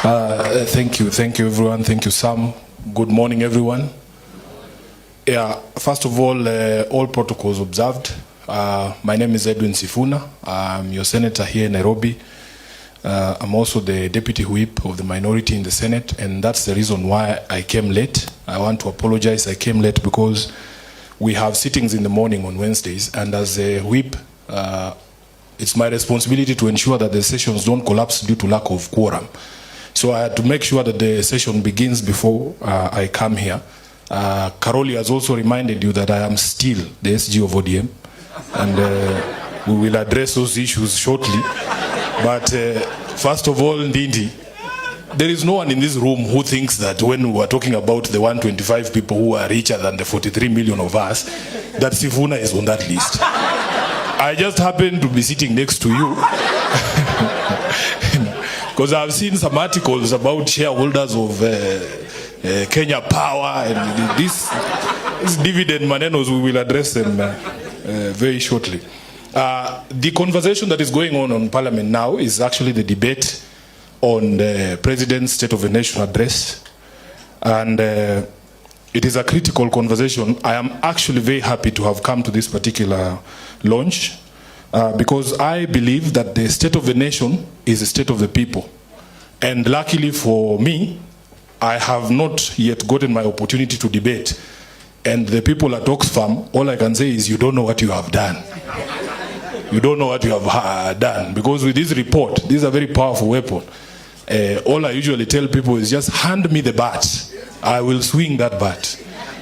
Thank you everyone. Thank you, Sam. Good morning, everyone. Yeah, first of all protocols observed. My name is Edwin Sifuna. I'm your senator here in Nairobi. I'm also the deputy whip of the minority in the Senate, and that's the reason why I came late. I want to apologize. I came late because we have sittings in the morning on Wednesdays, and as a whip, it's my responsibility to ensure that the sessions don't collapse due to lack of quorum. So I had to make sure that the session begins before I come here. Karoli has also reminded you that I am still the SG of ODM, and we will address those issues shortly. But first of all, Ndindi, there is no one in this room who thinks that when we are talking about the 125 people who are richer than the 43 million of us, that Sifuna is on that list. I just happen to be sitting next to you. Because I've seen some articles about shareholders of Kenya Power and this dividend manenos. We will address them very shortly. The conversation that is going on Parliament now is actually the debate on the President's State of the Nation address. And it is a critical conversation. I am actually very happy to have come to this particular launch. Because I believe that the state of the nation is the state of the people. And luckily for me, I have not yet gotten my opportunity to debate. And the people at Oxfam, all I can say is you don't know what you have done. You don't know what you have done. Because with this report, this is a very powerful weapon. All I usually tell people is just hand me the bat. I will swing that bat.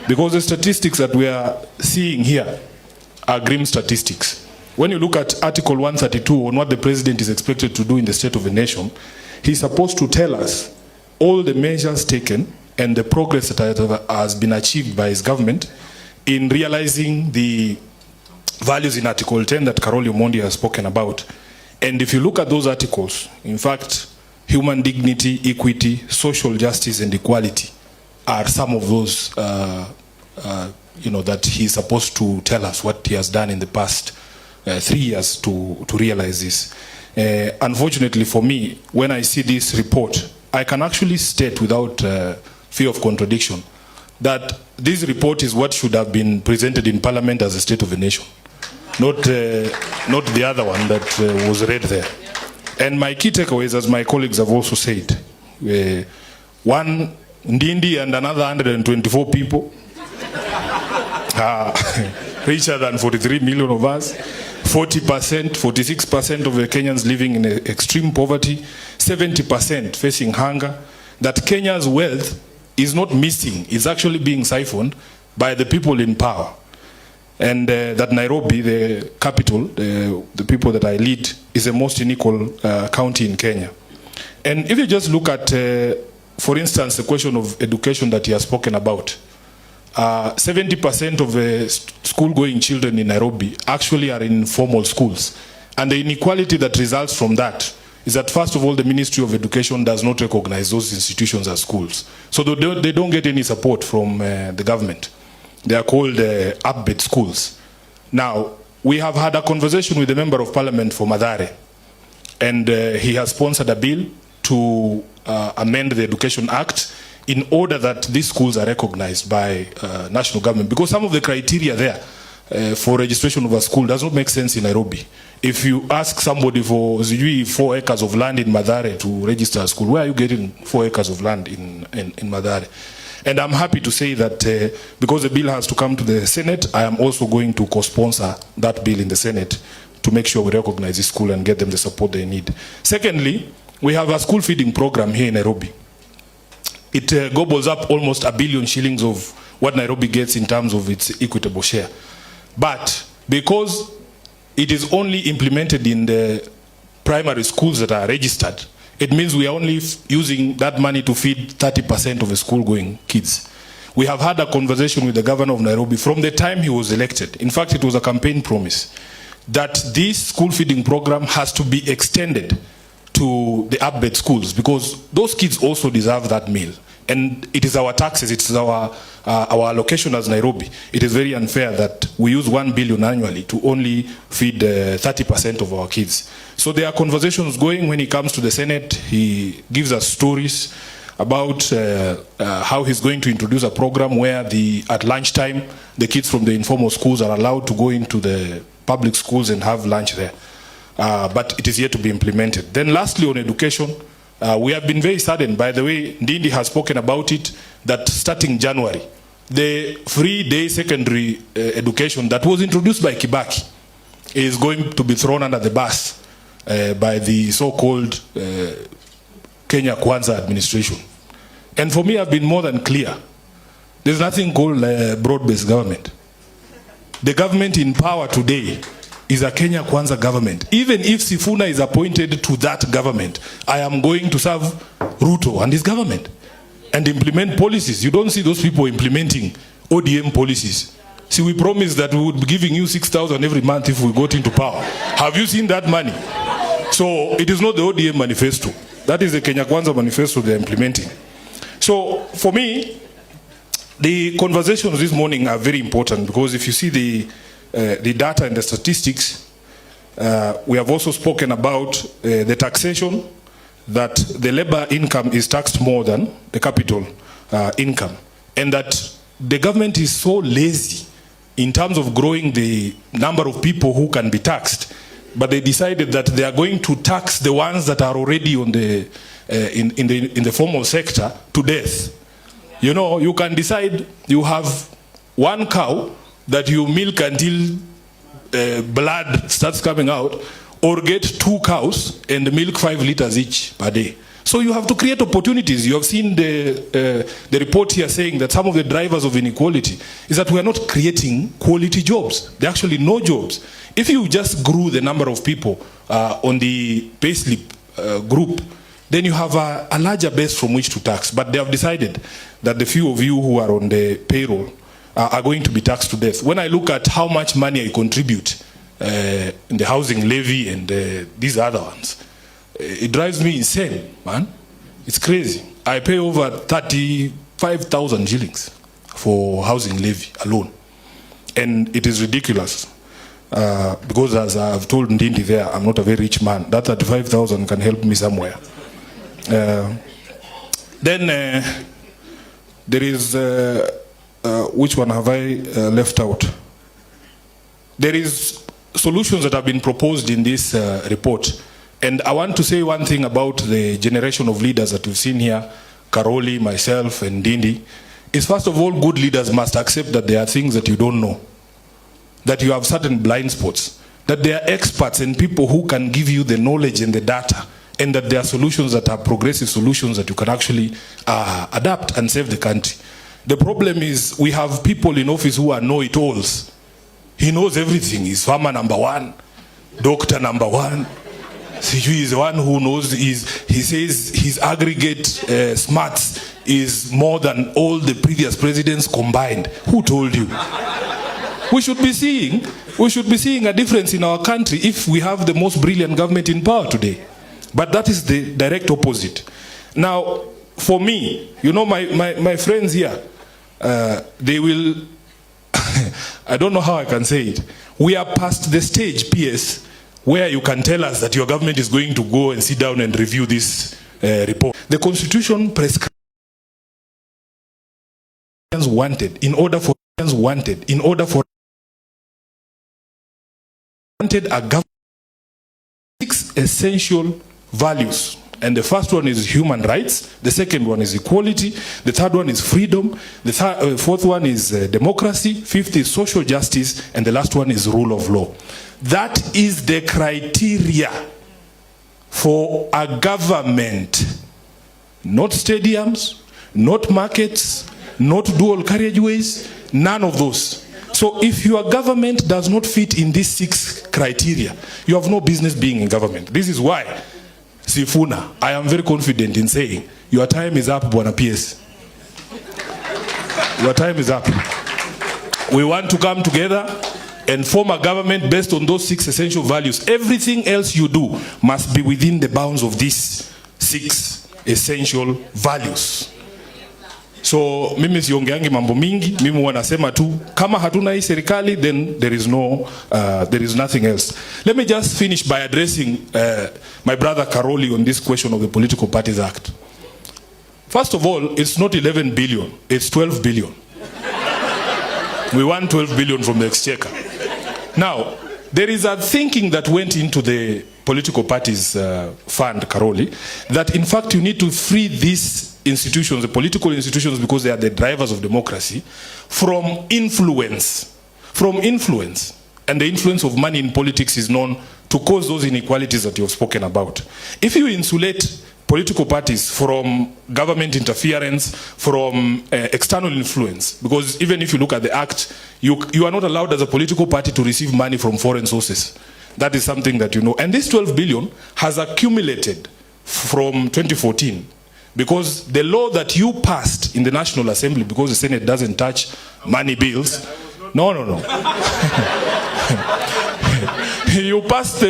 Because the statistics that we are seeing here are grim statistics. When you look at Article 132 on what the president is expected to do in the state of the nation, he's supposed to tell us all the measures taken and the progress that has been achieved by his government in realizing the values in Article 10 that Karoli Omondi has spoken about. And if you look at those articles, in fact, human dignity, equity, social justice, and equality are some of those, that he's supposed to tell us what he has done in the past 3 years to realize this. Unfortunately for me, when I see this report, I can actually state without fear of contradiction that this report is what should have been presented in Parliament as a state of the nation, not the other one that was read there. And my key takeaways, as my colleagues have also said, one Ndindi and another 124 people, richer than 43 million of us, 40%, 46% of the Kenyans living in extreme poverty, 70% facing hunger, that Kenya's wealth is not missing, it's actually being siphoned by the people in power. And that Nairobi, the capital, the people that I lead, is the most unequal county in Kenya. And if you just look at, for instance, the question of education that he has spoken about, 70% of the school-going children in Nairobi actually are in formal schools. And the inequality that results from that is that, first of all, the Ministry of Education does not recognize those institutions as schools. So they don't get any support from the government. They are called upbed schools. Now, we have had a conversation with the Member of Parliament for Mathare, and he has sponsored a bill to amend the Education Act in order that these schools are recognized by national government. Because some of the criteria there for registration of a school does not make sense in Nairobi. If you ask somebody for 4 acres of land in Mathare to register a school, where are you getting 4 acres of land in Mathare? And I'm happy to say that because the bill has to come to the Senate, I am also going to co-sponsor that bill in the Senate to make sure we recognize this school and get them the support they need. Secondly, we have a school feeding program here in Nairobi. It gobbles up almost 1 billion shillings of what Nairobi gets in terms of its equitable share. But because it is only implemented in the primary schools that are registered, it means we are only using that money to feed 30% of the school-going kids. We have had a conversation with the governor of Nairobi from the time he was elected. In fact, it was a campaign promise that this school feeding program has to be extended to the upbed schools, because those kids also deserve that meal. And it is our taxes, it is our our allocation as Nairobi, it is very unfair that we use 1 billion annually to only feed 30% of our kids. So there are conversations going. When he comes to the Senate, he gives us stories about how he's going to introduce a program where at lunchtime, the kids from the informal schools are allowed to go into the public schools and have lunch there. But it is yet to be implemented. Then lastly, on education, we have been very saddened. By the way, Ndindi has spoken about it, that starting January, the free day secondary education that was introduced by Kibaki is going to be thrown under the bus by the so-called Kenya Kwanza administration. And for me, I've been more than clear. There's nothing called broad-based government. The government in power today is a Kenya Kwanza government. Even if Sifuna is appointed to that government, I am going to serve Ruto and his government and implement policies. You don't see those people implementing ODM policies. See, we promised that we would be giving you 6,000 every month if we got into power. Have you seen that money? So it is not the ODM manifesto. That is the Kenya Kwanza manifesto they're implementing. So for me, the conversations this morning are very important, because if you see the data and the statistics, we have also spoken about the taxation, that the labor income is taxed more than the capital income, and that the government is so lazy in terms of growing the number of people who can be taxed, but they decided that they are going to tax the ones that are already on the in the formal sector to death. You know, you can decide you have one cow that you milk until blood starts coming out, or get 2 cows and milk 5 liters each per day. So you have to create opportunities. You have seen the report here saying that some of the drivers of inequality is that we are not creating quality jobs. There are actually no jobs. If you just grew the number of people on the payslip group, then you have a larger base from which to tax. But they have decided that the few of you who are on the payroll are going to be taxed to death. When I look at how much money I contribute in the housing levy and these other ones, it drives me insane, man. It's crazy. I pay over 35,000 shillings for housing levy alone. And it is ridiculous. Because as I've told Ndindi there, I'm not a very rich man. That 35,000 can help me somewhere. Then there is, which one have I left out? There is solutions that have been proposed in this report. And I want to say one thing about the generation of leaders that we've seen here, Karoli, myself, and Ndindi, is first of all, good leaders must accept that there are things that you don't know, that you have certain blind spots, that there are experts and people who can give you the knowledge and the data, and that there are solutions that are progressive solutions that you can actually adapt and save the country. The problem is we have people in office who are know-it-alls. He knows everything. He's farmer number 1, doctor number 1. He is the one who knows. He says his aggregate smarts is more than all the previous presidents combined. Who told you? We should be seeing a difference in our country if we have the most brilliant government in power today. But that is the direct opposite. Now, for me, you know, my friends here, they will, I don't know how I can say it. We are past the stage, PS, where you can tell us that your government is going to go and sit down and review this report. The Constitution prescribes wanted in order for a government 6 essential values, and the first one is human rights, the second one is equality, the third one is freedom, the fourth one is democracy, fifth is social justice, and the last one is rule of law. That is the criteria for a government. Not stadiums, not markets, not dual carriageways, none of those. So if your government does not fit in these 6 criteria, you have no business being in government. This is why, Sifuna, I am very confident in saying, your time is up, Bwana PS. Your time is up. We want to come together and form a government based on those 6 essential values. Everything else you do must be within the bounds of these 6 essential values. So mimi siongeangi mambo mingi, mimi wanasema tu kama hatuna hii serikali, then there is nothing else. Let me just finish by addressing my brother Karoli on this question of the Political Parties Act. First of all, it's not 11 billion, it's 12 billion. We want 12 billion from the exchequer. Now, there is a thinking that went into the political parties fund, Karoli, that in fact you need to free these institutions, the political institutions, because they are the drivers of democracy, from influence. And the influence of money in politics is known to cause those inequalities that you have spoken about. If you insulate political parties from government interference, from external influence, because even if you look at the act, you are not allowed as a political party to receive money from foreign sources. That is something that you know. And this 12 billion has accumulated from 2014 because the law that you passed in the National Assembly, because the Senate doesn't touch money bills. No. You passed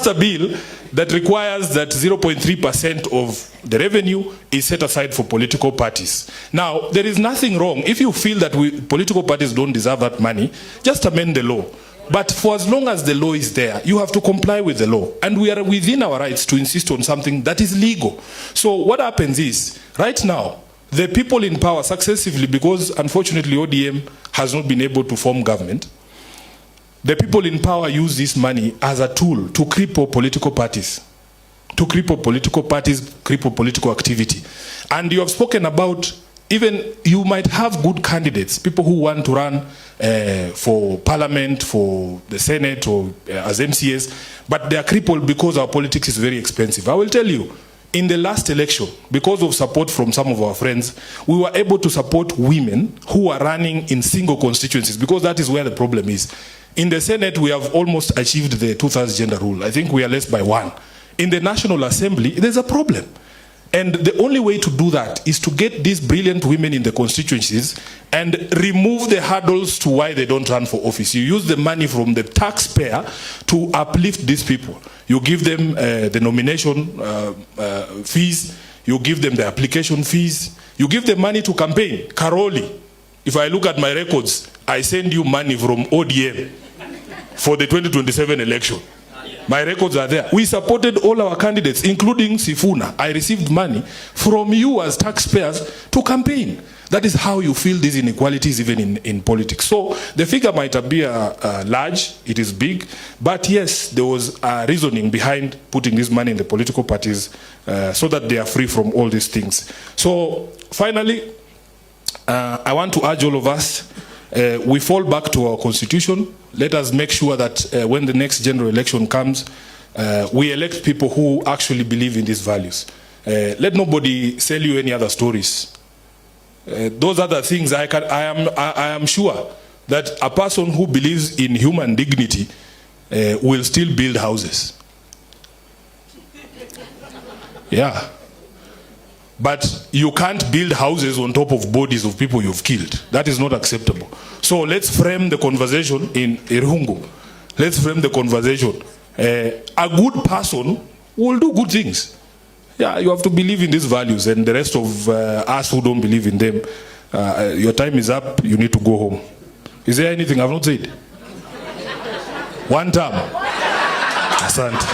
a bill that requires that 0.3% of the revenue is set aside for political parties. Now, there is nothing wrong. If you feel that political parties don't deserve that money, just amend the law. But for as long as the law is there, you have to comply with the law. And we are within our rights to insist on something that is legal. So what happens is, right now, the people in power successively, because unfortunately ODM has not been able to form government, the people in power use this money as a tool to cripple political parties. Cripple political activity. And you have spoken about, even you might have good candidates, people who want to run for parliament, for the Senate, or as MCAs, but they are crippled because our politics is very expensive. I will tell you, in the last election, because of support from some of our friends, we were able to support women who are running in single constituencies, because that is where the problem is. In the Senate, we have almost achieved the 2/3 gender rule. I think we are less by 1. In the National Assembly, there's a problem. And the only way to do that is to get these brilliant women in the constituencies and remove the hurdles to why they don't run for office. You use the money from the taxpayer to uplift these people. You give them the nomination fees, you give them the application fees, you give them money to campaign. Karoli, if I look at my records, I send you money from ODM for the 2027 election. My records are there. We supported all our candidates, including Sifuna. I received money from you as taxpayers to campaign. That is how you feel these inequalities even in politics. So the figure might appear large, it is big, but yes, there was a reasoning behind putting this money in the political parties so that they are free from all these things. So finally, I want to urge all of us, we fall back to our constitution. Let us make sure that when the next general election comes, we elect people who actually believe in these values. Let nobody sell you any other stories. Those other things, I am sure that a person who believes in human dignity will still build houses. Yeah. But you can't build houses on top of bodies of people you've killed. That is not acceptable. So let's frame the conversation in Irungu. Let's frame the conversation. A good person will do good things. Yeah, you have to believe in these values, and the rest of us who don't believe in them, your time is up, you need to go home. Is there anything I've not said? One time. Asante.